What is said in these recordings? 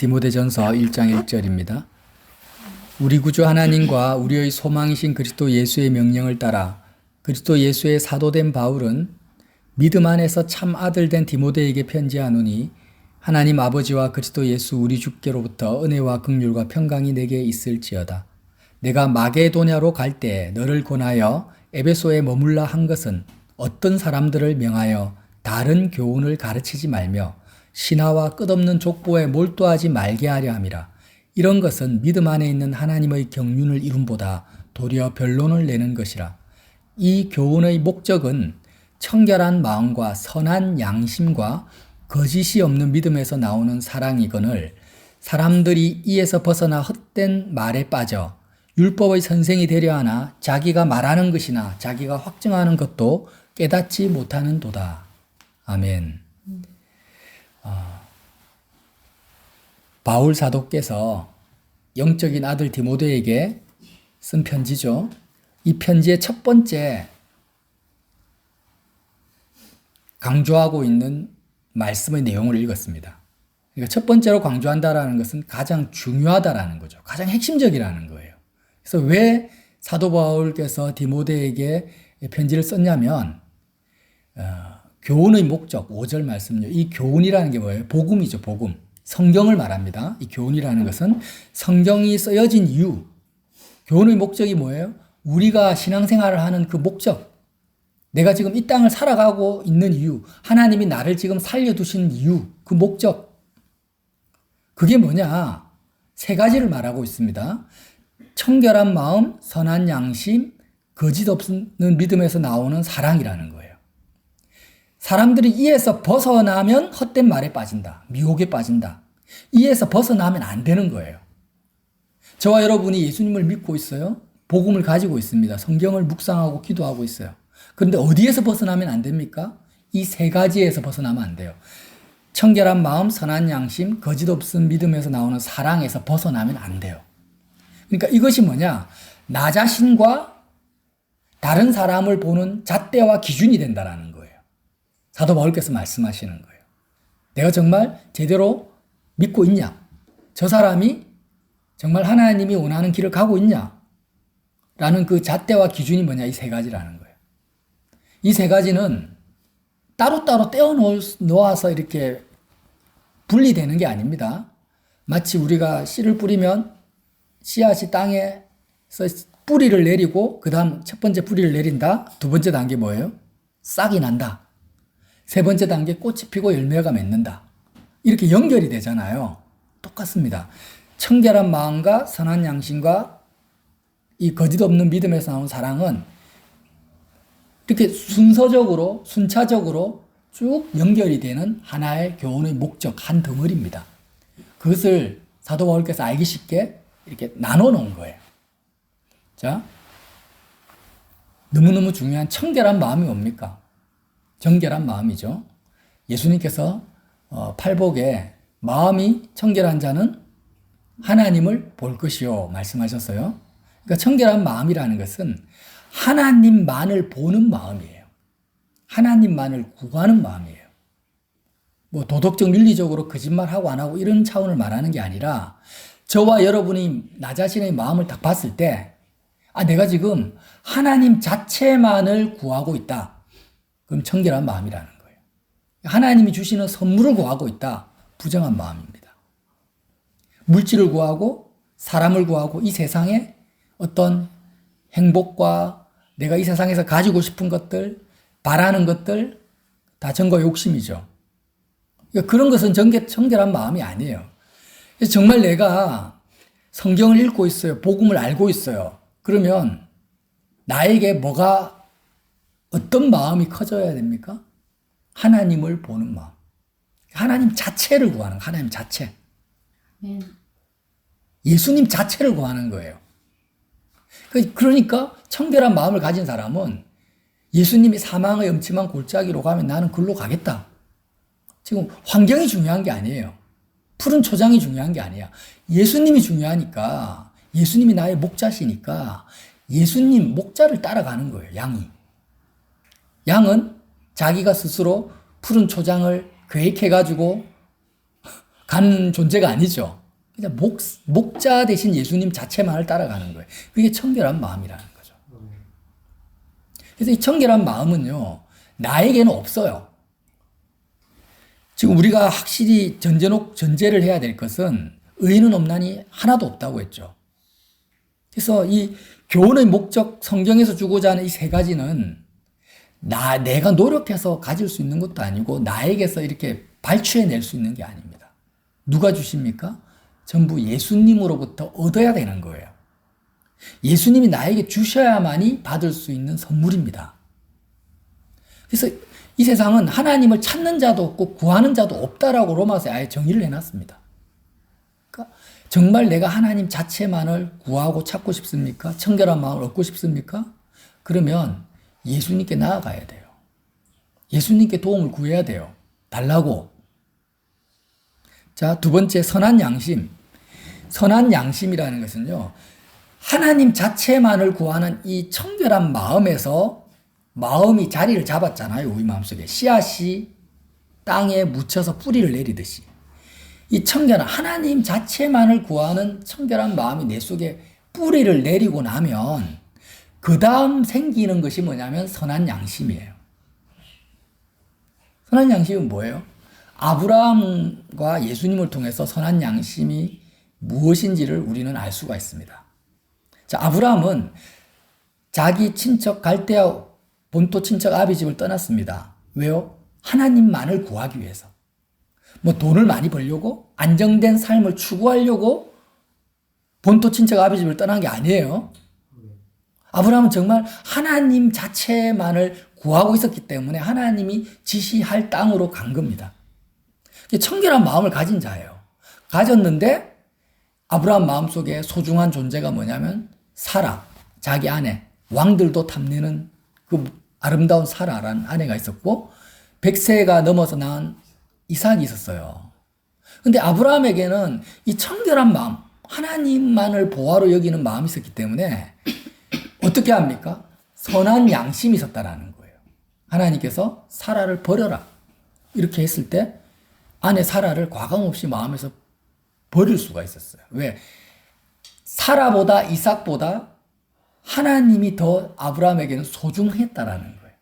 디모데전서 1장 1절입니다. 우리 구주 하나님과 우리의 소망이신 그리스도 예수의 명령을 따라 그리스도 예수의 사도된 바울은 믿음 안에서 참 아들 된 디모데에게 편지하노니 하나님 아버지와 그리스도 예수 우리 주께로부터 은혜와 긍휼과 평강이 내게 있을지어다. 내가 마게도냐로 갈 때 너를 권하여 에베소에 머물라 한 것은 어떤 사람들을 명하여 다른 교훈을 가르치지 말며 신하와 끝없는 족보에 몰두하지 말게 하려 함이라. 이런 것은 믿음 안에 있는 하나님의 경륜을 이룸보다 도리어 변론을 내는 것이라. 이 교훈의 목적은 청결한 마음과 선한 양심과 거짓이 없는 믿음에서 나오는 사랑이거늘 사람들이 이에서 벗어나 헛된 말에 빠져 율법의 선생이 되려 하나 자기가 말하는 것이나 자기가 확증하는 것도 깨닫지 못하는 도다. 아멘. 바울 사도께서 영적인 아들 디모데에게 쓴 편지죠. 이 편지의 첫 번째 강조하고 있는 말씀의 내용을 읽었습니다. 그러니까 첫 번째로 강조한다라는 것은 가장 중요하다라는 거죠. 가장 핵심적이라는 거예요. 그래서 왜 사도 바울께서 디모데에게 편지를 썼냐면 교훈의 목적, 5절 말씀요. 이 교훈이라는 게 뭐예요? 복음이죠, 복음. 성경을 말합니다. 이 교훈이라는 것은 성경이 쓰여진 이유. 교훈의 목적이 뭐예요? 우리가 신앙생활을 하는 그 목적. 내가 지금 이 땅을 살아가고 있는 이유. 하나님이 나를 지금 살려두신 이유. 그 목적. 그게 뭐냐? 세 가지를 말하고 있습니다. 청결한 마음, 선한 양심, 거짓 없는 믿음에서 나오는 사랑이라는 거예요. 사람들이 이에서 벗어나면 헛된 말에 빠진다. 미혹에 빠진다. 이에서 벗어나면 안 되는 거예요. 저와 여러분이 예수님을 믿고 있어요. 복음을 가지고 있습니다. 성경을 묵상하고 기도하고 있어요. 그런데 어디에서 벗어나면 안 됩니까? 이 세 가지에서 벗어나면 안 돼요. 청결한 마음, 선한 양심, 거짓 없은 믿음에서 나오는 사랑에서 벗어나면 안 돼요. 그러니까 이것이 뭐냐? 나 자신과 다른 사람을 보는 잣대와 기준이 된다는 거예요. 사도 바울께서 말씀하시는 거예요. 내가 정말 제대로 믿고 있냐? 저 사람이 정말 하나님이 원하는 길을 가고 있냐? 라는 그 잣대와 기준이 뭐냐? 이 세 가지라는 거예요. 이 세 가지는 따로따로 떼어놓아서 이렇게 분리되는 게 아닙니다. 마치 우리가 씨를 뿌리면 씨앗이 땅에서 뿌리를 내리고 그 다음 첫 번째 뿌리를 내린다. 두 번째 단계 뭐예요? 싹이 난다. 세 번째 단계 꽃이 피고 열매가 맺는다. 이렇게 연결이 되잖아요. 똑같습니다. 청결한 마음과 선한 양심과 이 거짓 없는 믿음에서 나온 사랑은 이렇게 순서적으로 순차적으로 쭉 연결이 되는 하나의 교훈의 목적, 한 덩어리입니다. 그것을 사도 바울께서 알기 쉽게 이렇게 나눠 놓은 거예요. 자, 너무너무 중요한 청결한 마음이 뭡니까? 정결한 마음이죠. 예수님께서 팔복에 마음이 청결한 자는 하나님을 볼 것이요 말씀하셨어요. 그러니까 청결한 마음이라는 것은 하나님만을 보는 마음이에요. 하나님만을 구하는 마음이에요. 뭐 도덕적 윤리적으로 거짓말하고 안 하고 이런 차원을 말하는 게 아니라 저와 여러분이 나 자신의 마음을 딱 봤을 때 내가 지금 하나님 자체만을 구하고 있다. 그럼 청결한 마음이라는 거예요. 하나님이 주시는 선물을 구하고 있다. 부정한 마음입니다. 물질을 구하고 사람을 구하고 이 세상에 어떤 행복과 내가 이 세상에서 가지고 싶은 것들, 바라는 것들 다 정과 욕심이죠. 그러니까 그런 것은 청결한 마음이 아니에요. 그래서 정말 내가 성경을 읽고 있어요. 복음을 알고 있어요. 그러면 나에게 어떤 마음이 커져야 됩니까? 하나님을 보는 마음. 하나님 자체를 구하는 거예요. 하나님 자체. 예수님 자체를 구하는 거예요. 그러니까 청결한 마음을 가진 사람은 예수님이 사망의 음침한 골짜기로 가면 나는 글로 가겠다. 지금 환경이 중요한 게 아니에요. 푸른 초장이 중요한 게 아니야. 예수님이 중요하니까, 예수님이 나의 목자시니까 예수님 목자를 따라가는 거예요, 양이. 양은 자기가 스스로 푸른 초장을 계획해가지고 가는 존재가 아니죠. 그냥 목자 대신 예수님 자체만을 따라가는 거예요. 그게 청결한 마음이라는 거죠. 그래서 이 청결한 마음은요, 나에게는 없어요. 지금 우리가 확실히 전제를 해야 될 것은 의인은 없나니 하나도 없다고 했죠. 그래서 이 교훈의 목적, 성경에서 주고자 하는 이 세 가지는 내가 노력해서 가질 수 있는 것도 아니고 나에게서 이렇게 발췌해낼 수 있는 게 아닙니다. 누가 주십니까? 전부 예수님으로부터 얻어야 되는 거예요. 예수님이 나에게 주셔야만이 받을 수 있는 선물입니다. 그래서 이 세상은 하나님을 찾는 자도 없고 구하는 자도 없다라고 로마서에 아예 정의를 해놨습니다. 그러니까 정말 내가 하나님 자체만을 구하고 찾고 싶습니까? 청결한 마음을 얻고 싶습니까? 그러면 예수님께 나아가야 돼요. 예수님께 도움을 구해야 돼요. 달라고. 자, 두 번째, 선한 양심. 선한 양심이라는 것은요, 하나님 자체만을 구하는 이 청결한 마음에서 마음이 자리를 잡았잖아요. 우리 마음속에. 씨앗이 땅에 묻혀서 뿌리를 내리듯이. 이 청결한 하나님 자체만을 구하는 청결한 마음이 내 속에 뿌리를 내리고 나면 그 다음 생기는 것이 뭐냐면 선한 양심이에요. 선한 양심은 뭐예요? 아브라함과 예수님을 통해서 선한 양심이 무엇인지를 우리는 알 수가 있습니다. 자, 아브라함은 자기 친척 갈대아 본토 친척 아비 집을 떠났습니다. 왜요? 하나님만을 구하기 위해서. 뭐 돈을 많이 벌려고 안정된 삶을 추구하려고 본토 친척 아비 집을 떠난 게 아니에요. 아브라함은 정말 하나님 자체만을 구하고 있었기 때문에 하나님이 지시할 땅으로 간 겁니다. 청결한 마음을 가진 자예요. 가졌는데 아브라함 마음속에 소중한 존재가 뭐냐면 사라, 자기 아내, 왕들도 탐내는 그 아름다운 사라라는 아내가 있었고 100세가 넘어서 낳은 이삭이 있었어요. 근데 아브라함에게는 이 청결한 마음, 하나님만을 보화로 여기는 마음이 있었기 때문에 어떻게 합니까? 선한 양심이 있었다라는 거예요. 하나님께서 사라를 버려라. 이렇게 했을 때 아내 사라를 과감없이 마음에서 버릴 수가 있었어요. 왜? 사라보다 이삭보다 하나님이 더 아브라함에게는 소중했다라는 거예요.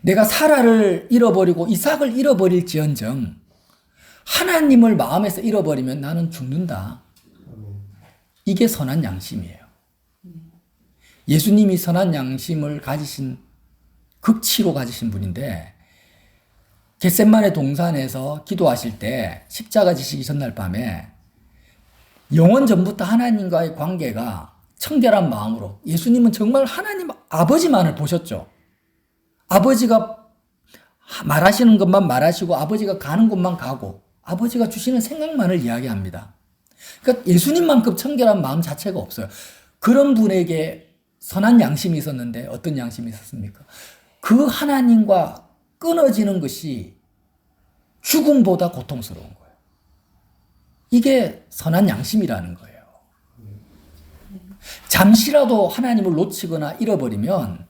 내가 사라를 잃어버리고 이삭을 잃어버릴지언정 하나님을 마음에서 잃어버리면 나는 죽는다. 이게 선한 양심이에요. 예수님이 선한 양심을 가지신 극치로 가지신 분인데 겟셋마네 동산에서 기도하실 때 십자가 지시기 전날 밤에 영원 전부터 하나님과의 관계가 청결한 마음으로 예수님은 정말 하나님 아버지만을 보셨죠. 아버지가 말하시는 것만 말하시고 아버지가 가는 곳만 가고 아버지가 주시는 생각만을 이야기합니다. 그러니까 예수님만큼 청결한 마음 자체가 없어요. 그런 분에게 선한 양심이 있었는데 어떤 양심이 있었습니까? 그 하나님과 끊어지는 것이 죽음보다 고통스러운 거예요. 이게 선한 양심이라는 거예요. 잠시라도 하나님을 놓치거나 잃어버리면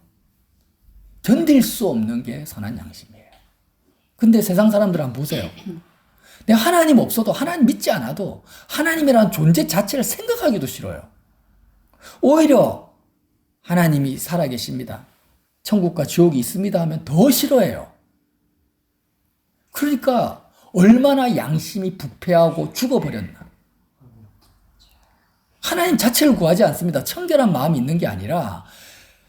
견딜 수 없는 게 선한 양심이에요. 근데 세상 사람들 한번 보세요. 내가 하나님 없어도 하나님 믿지 않아도 하나님이라는 존재 자체를 생각하기도 싫어요. 오히려 하나님이 살아계십니다. 천국과 지옥이 있습니다 하면 더 싫어해요. 그러니까 얼마나 양심이 부패하고 죽어버렸나. 하나님 자체를 구하지 않습니다. 청결한 마음이 있는 게 아니라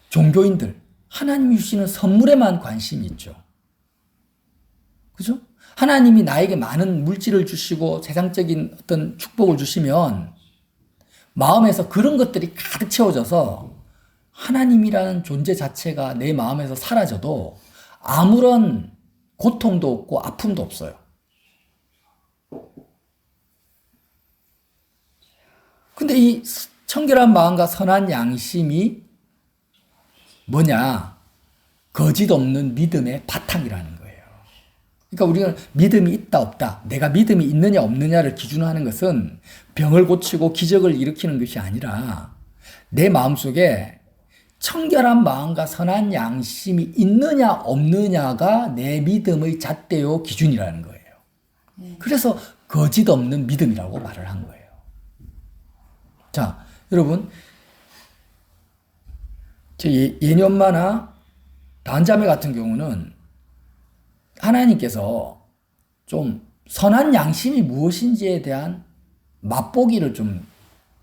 종교인들, 하나님이 주시는 선물에만 관심이 있죠. 그죠? 하나님이 나에게 많은 물질을 주시고 세상적인 어떤 축복을 주시면 마음에서 그런 것들이 가득 채워져서 하나님이라는 존재 자체가 내 마음에서 사라져도 아무런 고통도 없고 아픔도 없어요. 근데 이 청결한 마음과 선한 양심이 뭐냐? 거짓 없는 믿음의 바탕이라는 거예요. 그러니까 우리가 믿음이 있다 없다, 내가 믿음이 있느냐 없느냐를 기준으로 하는 것은 병을 고치고 기적을 일으키는 것이 아니라 내 마음속에 청결한 마음과 선한 양심이 있느냐 없느냐가 내 믿음의 잣대요 기준이라는 거예요. 그래서 거짓 없는 믿음이라고 말을 한 거예요. 자, 여러분, 제 예년마나 단자매 같은 경우는 하나님께서 좀 선한 양심이 무엇인지에 대한 맛보기를 좀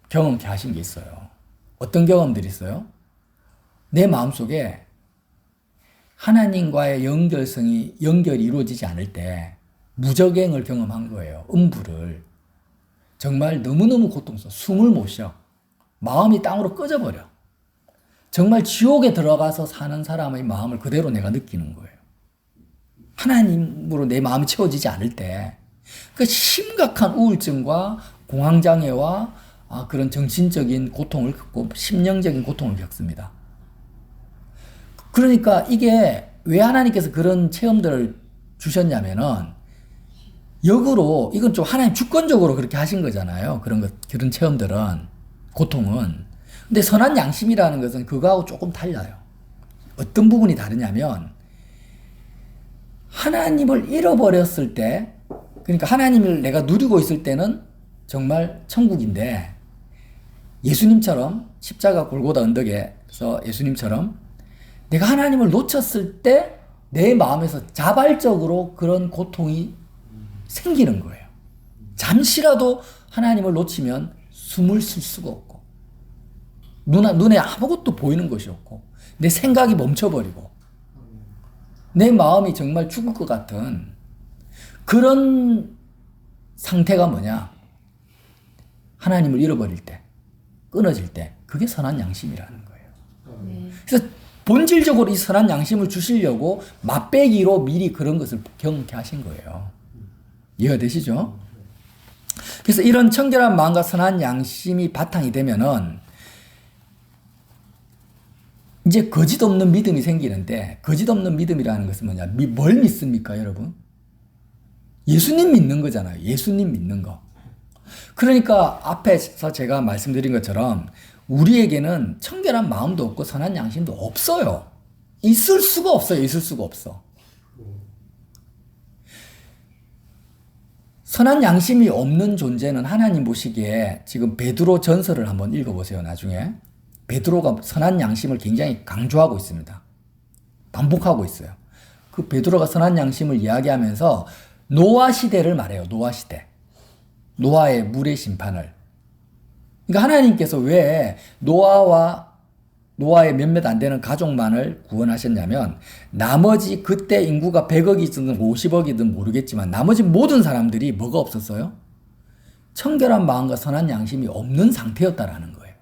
경험케 하신 게 있어요. 어떤 경험들이 있어요? 내 마음속에 하나님과의 연결이 이루어지지 않을 때 무적행을 경험한 거예요. 음부를. 정말 너무너무 고통스러워. 숨을 못 쉬어. 마음이 땅으로 꺼져버려. 정말 지옥에 들어가서 사는 사람의 마음을 그대로 내가 느끼는 거예요. 하나님으로 내 마음이 채워지지 않을 때 그 심각한 우울증과 공황장애와 그런 정신적인 고통을 겪고 심령적인 고통을 겪습니다. 그러니까 이게 왜 하나님께서 그런 체험들을 주셨냐면은 역으로 이건 좀 하나님 주권적으로 그렇게 하신 거잖아요. 그런 체험들은, 고통은. 근데 선한 양심이라는 것은 그거하고 조금 달라요. 어떤 부분이 다르냐면 하나님을 잃어버렸을 때, 그러니까 하나님을 내가 누리고 있을 때는 정말 천국인데 예수님처럼 십자가 골고다 언덕에서 예수님처럼 내가 하나님을 놓쳤을 때 내 마음에서 자발적으로 그런 고통이 생기는 거예요. 잠시라도 하나님을 놓치면 숨을 쉴 수가 없고 눈에 아무것도 보이는 것이 없고 내 생각이 멈춰버리고 내 마음이 정말 죽을 것 같은 그런 상태가 뭐냐? 하나님을 잃어버릴 때, 끊어질 때, 그게 선한 양심이라는 거예요. 그래서 본질적으로 이 선한 양심을 주시려고 맛배기로 미리 그런 것을 경험케 하신 거예요. 이해가 되시죠? 그래서 이런 청결한 마음과 선한 양심이 바탕이 되면은 이제 거짓 없는 믿음이 생기는데, 거짓 없는 믿음이라는 것은 뭐냐? 뭘 믿습니까, 여러분? 예수님 믿는 거잖아요. 예수님 믿는 거. 그러니까 앞에서 제가 말씀드린 것처럼 우리에게는 청결한 마음도 없고 선한 양심도 없어요. 있을 수가 없어요. 있을 수가 없어. 선한 양심이 없는 존재는 하나님 보시기에 지금 베드로 전서를 한번 읽어보세요. 나중에. 베드로가 선한 양심을 굉장히 강조하고 있습니다. 반복하고 있어요. 그 베드로가 선한 양심을 이야기하면서 노아 시대를 말해요. 노아 시대. 노아의 물의 심판을. 그러니까 하나님께서 왜 노아의 몇몇 안 되는 가족만을 구원하셨냐면 나머지 그때 인구가 100억이든 50억이든 모르겠지만 나머지 모든 사람들이 뭐가 없었어요? 청결한 마음과 선한 양심이 없는 상태였다라는 거예요.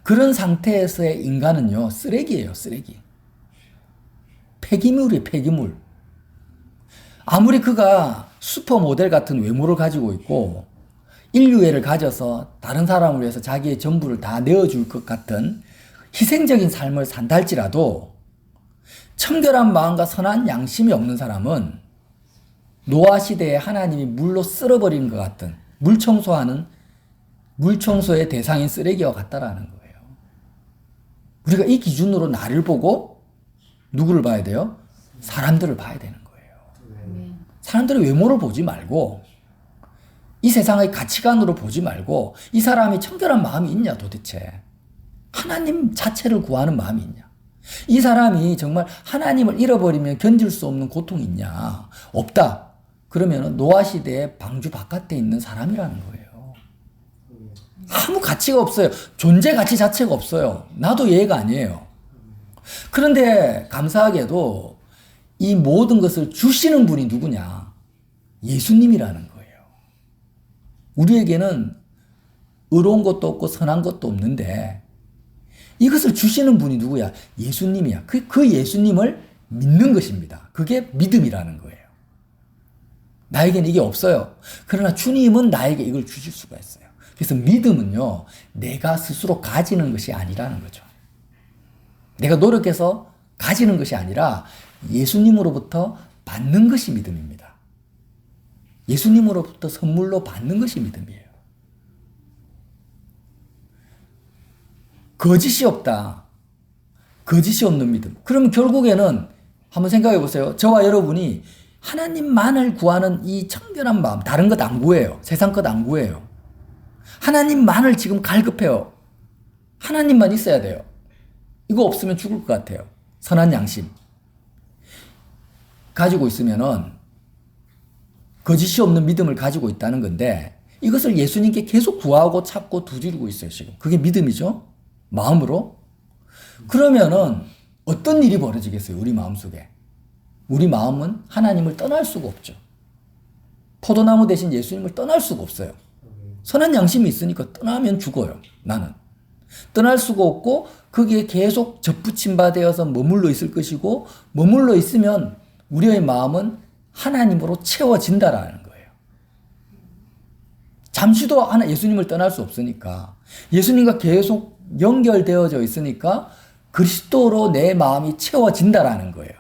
그런 상태에서의 인간은요, 쓰레기예요, 쓰레기. 폐기물이에요, 폐기물. 아무리 그가 슈퍼모델 같은 외모를 가지고 있고 인류애를 가져서 다른 사람을 위해서 자기의 전부를 다 내어줄 것 같은 희생적인 삶을 산다 할지라도 청결한 마음과 선한 양심이 없는 사람은 노아 시대에 하나님이 물로 쓸어버리는 것 같은 물청소의 대상인 쓰레기와 같다라는 거예요. 우리가 이 기준으로 나를 보고 누구를 봐야 돼요? 사람들을 봐야 되는 거예요. 사람들의 외모를 보지 말고 이 세상의 가치관으로 보지 말고 이 사람이 청결한 마음이 있냐 도대체. 하나님 자체를 구하는 마음이 있냐. 이 사람이 정말 하나님을 잃어버리면 견딜 수 없는 고통이 있냐. 없다. 그러면 노아 시대의 방주 바깥에 있는 사람이라는 거예요. 아무 가치가 없어요. 존재 가치 자체가 없어요. 나도 얘가 아니에요. 그런데 감사하게도 이 모든 것을 주시는 분이 누구냐? 예수님이라는 거예요. 우리에게는 의로운 것도 없고 선한 것도 없는데 이것을 주시는 분이 누구야? 예수님이야. 그 예수님을 믿는 것입니다. 그게 믿음이라는 거예요. 나에게는 이게 없어요. 그러나 주님은 나에게 이걸 주실 수가 있어요. 그래서 믿음은요, 내가 스스로 가지는 것이 아니라는 거죠. 내가 노력해서 가지는 것이 아니라 예수님으로부터 받는 것이 믿음입니다. 예수님으로부터 선물로 받는 것이 믿음이에요. 거짓이 없다. 거짓이 없는 믿음. 그러면 결국에는 한번 생각해 보세요. 저와 여러분이 하나님만을 구하는 이 청결한 마음, 다른 것 안 구해요. 세상 것 안 구해요. 하나님만을 지금 갈급해요. 하나님만 있어야 돼요. 이거 없으면 죽을 것 같아요. 선한 양심 가지고 있으면은 거짓이 없는 믿음을 가지고 있다는 건데, 이것을 예수님께 계속 구하고 찾고 두드리고 있어요, 지금. 그게 믿음이죠? 마음으로. 그러면은 어떤 일이 벌어지겠어요, 우리 마음속에? 우리 마음은 하나님을 떠날 수가 없죠. 포도나무 대신 예수님을 떠날 수가 없어요. 선한 양심이 있으니까 떠나면 죽어요, 나는. 떠날 수가 없고 거기에 계속 접붙임 바 되어서 머물러 있을 것이고, 머물러 있으면 우리의 마음은 하나님으로 채워진다라는 거예요. 잠시도 예수님을 떠날 수 없으니까, 예수님과 계속 연결되어져 있으니까 그리스도로 내 마음이 채워진다라는 거예요.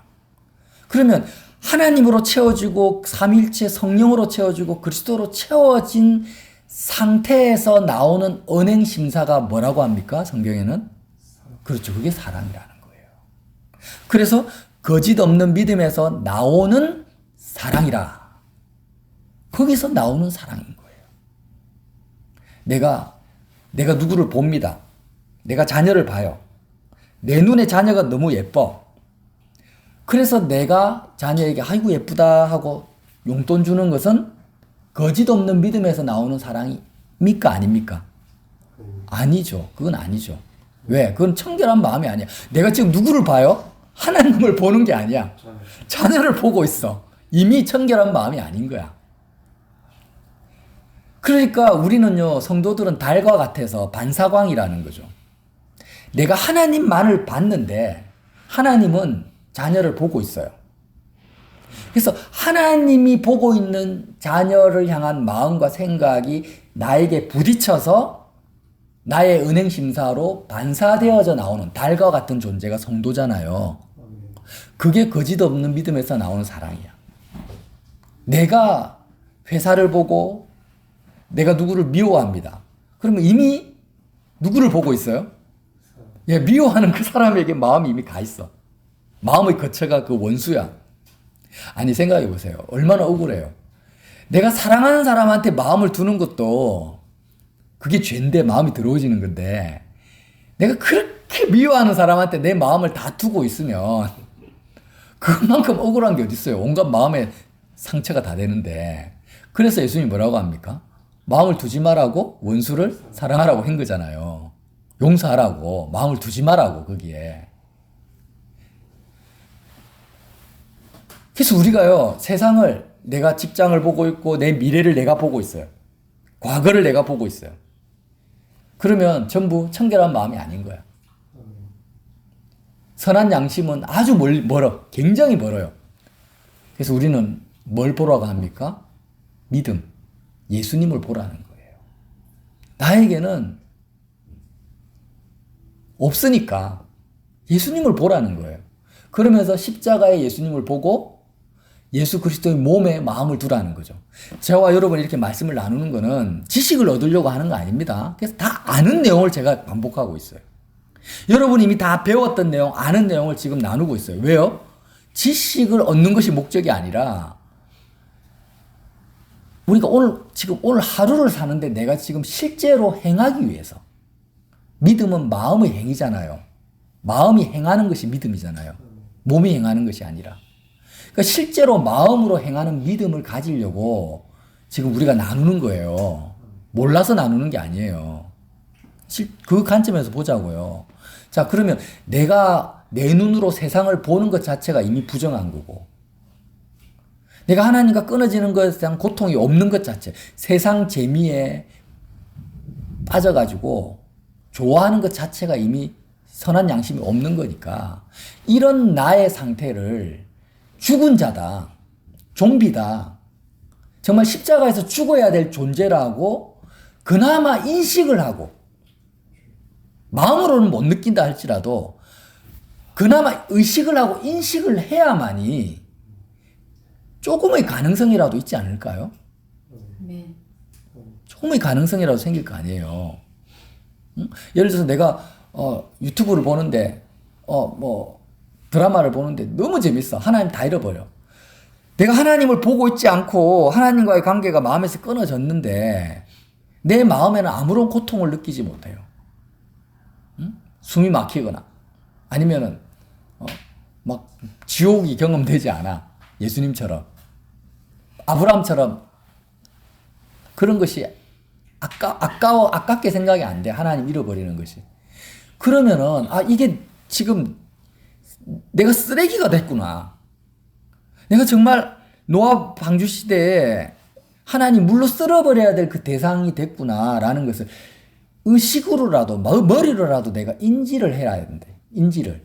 그러면 하나님으로 채워지고 삼위일체 성령으로 채워지고 그리스도로 채워진 상태에서 나오는 언행심사가 뭐라고 합니까? 성경에는? 그렇죠. 그게 사랑이라는 거예요. 그래서 거짓 없는 믿음에서 나오는 사랑이라. 거기서 나오는 사랑인 거예요. 내가 누구를 봅니다. 내가 자녀를 봐요. 내 눈에 자녀가 너무 예뻐. 그래서 내가 자녀에게 아이고 예쁘다 하고 용돈 주는 것은 거짓 없는 믿음에서 나오는 사랑입니까? 아닙니까? 아니죠. 그건 아니죠. 왜? 그건 청결한 마음이 아니야. 내가 지금 누구를 봐요? 하나님을 보는 게 아니야. 자녀를 보고 있어. 이미 청결한 마음이 아닌 거야. 그러니까 우리는요, 성도들은 달과 같아서 반사광이라는 거죠. 내가 하나님만을 봤는데 하나님은 자녀를 보고 있어요. 그래서 하나님이 보고 있는 자녀를 향한 마음과 생각이 나에게 부딪혀서 나의 은행심사로 반사되어져 나오는 달과 같은 존재가 성도잖아요. 그게 거짓 없는 믿음에서 나오는 사랑이야. 내가 회사를 보고 내가 누구를 미워합니다. 그러면 이미 누구를 보고 있어요? 예, 미워하는 그 사람에게 마음이 이미 가 있어. 마음의 거처가 그 원수야. 아니, 생각해 보세요. 얼마나 억울해요. 내가 사랑하는 사람한테 마음을 두는 것도 그게 죄인데 마음이 더러워지는 건데, 내가 그렇게 미워하는 사람한테 내 마음을 다 두고 있으면 그만큼 억울한 게 어디 있어요. 온갖 마음에 상처가 다 되는데. 그래서 예수님이 뭐라고 합니까? 마음을 두지 말라고 원수를 사랑하라고 한 거잖아요. 용서하라고, 마음을 두지 말라고, 거기에. 그래서 우리가요, 세상을, 내가 직장을 보고 있고 내 미래를 내가 보고 있어요. 과거를 내가 보고 있어요. 그러면 전부 청결한 마음이 아닌 거야. 선한 양심은 아주 멀어. 굉장히 멀어요. 그래서 우리는 뭘 보라고 합니까? 믿음. 예수님을 보라는 거예요. 나에게는 없으니까 예수님을 보라는 거예요. 그러면서 십자가의 예수님을 보고 예수 그리스도의 몸에 마음을 두라는 거죠. 저와 여러분이 이렇게 말씀을 나누는 거는 지식을 얻으려고 하는 거 아닙니다. 그래서 다 아는 내용을 제가 반복하고 있어요. 여러분이 이미 다 배웠던 내용, 아는 내용을 지금 나누고 있어요. 왜요? 지식을 얻는 것이 목적이 아니라 우리가 오늘 하루를 사는데 내가 지금 실제로 행하기 위해서, 믿음은 마음의 행위잖아요. 마음이 행하는 것이 믿음이잖아요. 몸이 행하는 것이 아니라. 그러니까 실제로 마음으로 행하는 믿음을 가지려고 지금 우리가 나누는 거예요. 몰라서 나누는 게 아니에요. 그 관점에서 보자고요. 자, 그러면 내가 내 눈으로 세상을 보는 것 자체가 이미 부정한 거고, 내가 하나님과 끊어지는 것에 대한 고통이 없는 것 자체, 세상 재미에 빠져가지고 좋아하는 것 자체가 이미 선한 양심이 없는 거니까, 이런 나의 상태를 죽은 자다, 좀비다, 정말 십자가에서 죽어야 될 존재라고 그나마 인식을 하고, 마음으로는 못 느낀다 할지라도 그나마 의식을 하고 인식을 해야만이 조금의 가능성이라도 있지 않을까요? 네. 조금의 가능성이라도 생길 거 아니에요. 응? 예를 들어서 내가 유튜브를 보는데 뭐 드라마를 보는데 너무 재밌어. 하나님 다 잃어버려. 내가 하나님을 보고 있지 않고 하나님과의 관계가 마음에서 끊어졌는데 내 마음에는 아무런 고통을 느끼지 못해요. 응? 숨이 막히거나 아니면은 막 지옥이 경험되지 않아. 예수님처럼 아브라함처럼 그런 것이 아깝게 생각이 안 돼. 하나님 잃어버리는 것이. 그러면은 이게 지금 내가 쓰레기가 됐구나. 내가 정말 노아 방주 시대에 하나님 물로 쓸어버려야 될 그 대상이 됐구나라는 것을 의식으로라도 머리로라도 내가 인지를 해야 되는데 인지를.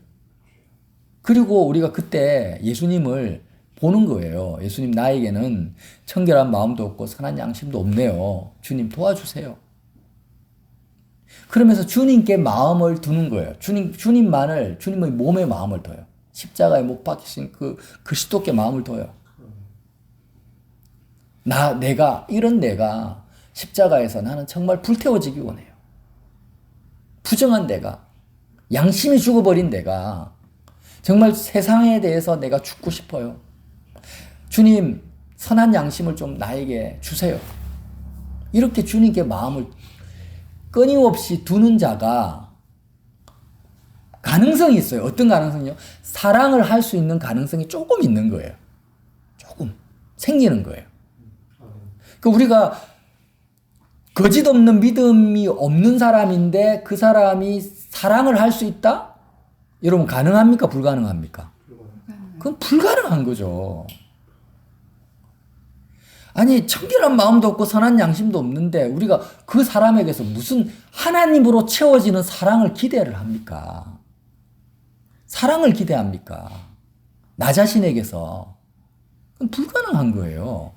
그리고 우리가 그때 예수님을 보는 거예요. 예수님 나에게는 청결한 마음도 없고 선한 양심도 없네요. 주님 도와주세요. 그러면서 주님께 마음을 두는 거예요. 주님의 몸에 마음을 둬요. 십자가에 못 박히신 그 그리스도께 마음을 둬요. 내가 십자가에서 나는 정말 불태워지기 원해요. 부정한 내가, 양심이 죽어버린 내가 정말 세상에 대해서 내가 죽고 싶어요. 주님, 선한 양심을 좀 나에게 주세요. 이렇게 주님께 마음을 끊임없이 두는 자가 가능성이 있어요. 어떤 가능성이요? 사랑을 할 수 있는 가능성이 조금 있는 거예요. 조금 생기는 거예요. 그 우리가 거짓 없는 믿음이 없는 사람인데 그 사람이 사랑을 할 수 있다? 여러분 가능합니까? 불가능합니까? 그건 불가능한 거죠. 아니 청결한 마음도 없고 선한 양심도 없는데 우리가 그 사람에게서 무슨 하나님으로 채워지는 사랑을 기대를 합니까? 사랑을 기대합니까? 나 자신에게서. 그건 불가능한 거예요.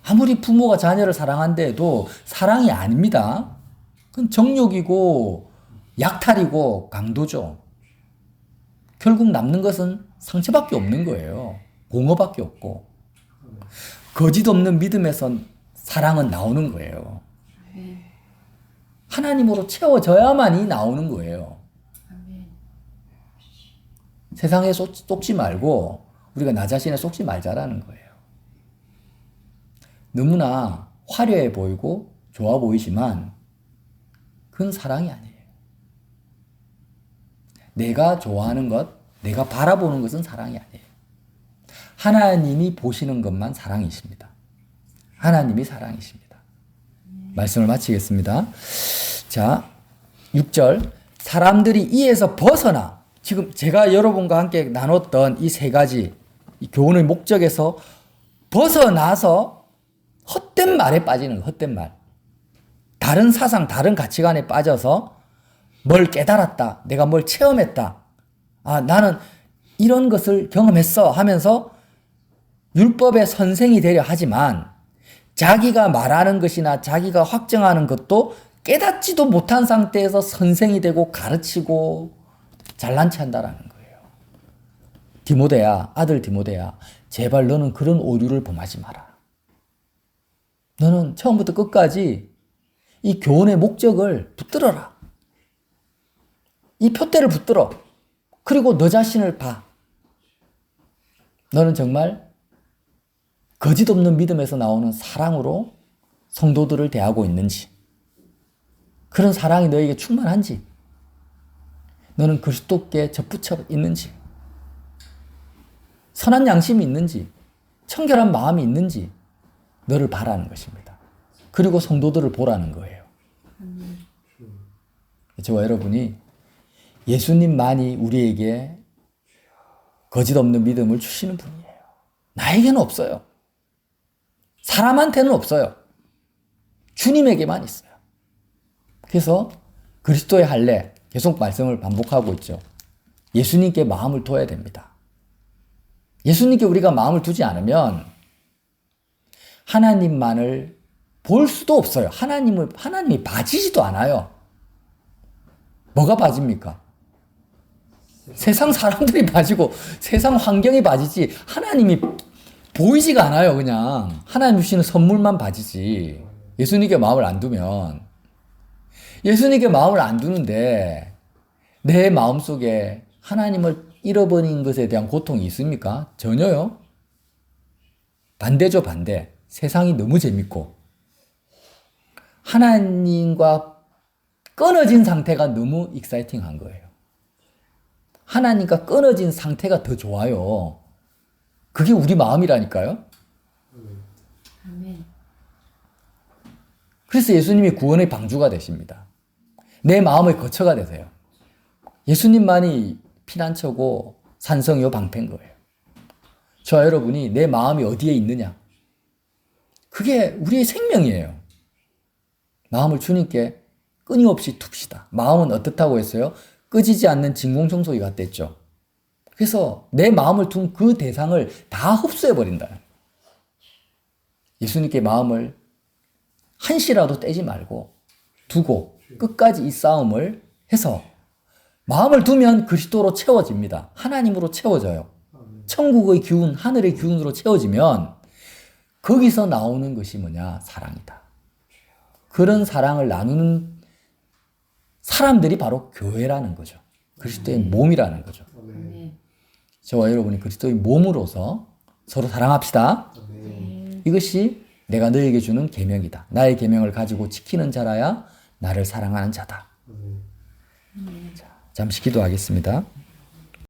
아무리 부모가 자녀를 사랑한다 해도 사랑이 아닙니다. 그건 정욕이고 약탈이고 강도죠. 결국 남는 것은 상처밖에 없는 거예요. 공허밖에 없고. 거짓 없는 믿음에선 사랑은 나오는 거예요. 하나님으로 채워져야만이 나오는 거예요. 세상에 쏟지 말고 우리가 나 자신에 쏟지 말자라는 거예요. 너무나 화려해 보이고 좋아 보이지만 그건 사랑이 아니에요. 내가 좋아하는 것, 내가 바라보는 것은 사랑이 아니에요. 하나님이 보시는 것만 사랑이십니다. 하나님이 사랑이십니다. 말씀을 마치겠습니다. 자, 6절. 사람들이 이에서 벗어나, 지금 제가 여러분과 함께 나눴던 이 세 가지 이 교훈의 목적에서 벗어나서 헛된 말에 빠지는 거예요. 헛된 말. 다른 사상, 다른 가치관에 빠져서 뭘 깨달았다. 내가 뭘 체험했다. 나는 이런 것을 경험했어 하면서 율법의 선생이 되려 하지만 자기가 말하는 것이나 자기가 확정하는 것도 깨닫지도 못한 상태에서 선생이 되고 가르치고 잘난 체 한다라는 거예요. 디모데야, 아들 디모데야, 제발 너는 그런 오류를 범하지 마라. 너는 처음부터 끝까지 이 교훈의 목적을 붙들어라. 이 표대를 붙들어. 그리고 너 자신을 봐. 너는 정말 거짓 없는 믿음에서 나오는 사랑으로 성도들을 대하고 있는지, 그런 사랑이 너에게 충만한지, 너는 그리스도께 접붙여 있는지, 선한 양심이 있는지, 청결한 마음이 있는지 너를 바라는 것입니다. 그리고 성도들을 보라는 거예요. 저와 여러분이 예수님만이 우리에게 거짓 없는 믿음을 주시는 분이에요. 나에게는 없어요. 사람한테는 없어요. 주님에게만 있어요. 그래서 그리스도의 할례, 계속 말씀을 반복하고 있죠. 예수님께 마음을 둬야 됩니다. 예수님께 우리가 마음을 두지 않으면 하나님만을 볼 수도 없어요. 하나님이 봐지지도 않아요. 뭐가 봐집니까? 세상 사람들이 봐지고 세상 환경이 봐지지 하나님이 보이지가 않아요. 그냥 하나님 주시는 선물만 봐지지. 예수님께 마음을 안 두면, 예수님께 마음을 안 두는데 내 마음속에 하나님을 잃어버린 것에 대한 고통이 있습니까? 전혀요. 반대죠, 반대. 세상이 너무 재밌고 하나님과 끊어진 상태가 너무 익사이팅한 거예요. 하나님과 끊어진 상태가 더 좋아요. 그게 우리 마음이라니까요. 아멘. 그래서 예수님이 구원의 방주가 되십니다. 내 마음의 거처가 되세요. 예수님만이 피난처고 산성이요 방패인 거예요. 저와 여러분이 내 마음이 어디에 있느냐. 그게 우리의 생명이에요. 마음을 주님께 끊임없이 둡시다. 마음은 어떻다고 했어요? 끄지지 않는 진공청소기 같댔죠. 그래서 내 마음을 둔 그 대상을 다 흡수해버린다. 예수님께 마음을 한시라도 떼지 말고 두고 끝까지 이 싸움을 해서 마음을 두면 그리스도로 채워집니다. 하나님으로 채워져요. 천국의 기운, 하늘의 기운으로 채워지면 거기서 나오는 것이 뭐냐? 사랑이다. 그런 사랑을 나누는 사람들이 바로 교회라는 거죠. 그리스도의 몸이라는 거죠. 아멘. 저와 여러분이 그리스도의 몸으로서 서로 사랑합시다. 이것이 내가 너에게 주는 계명이다. 나의 계명을 가지고 지키는 자라야 나를 사랑하는 자다. 자, 잠시 기도하겠습니다.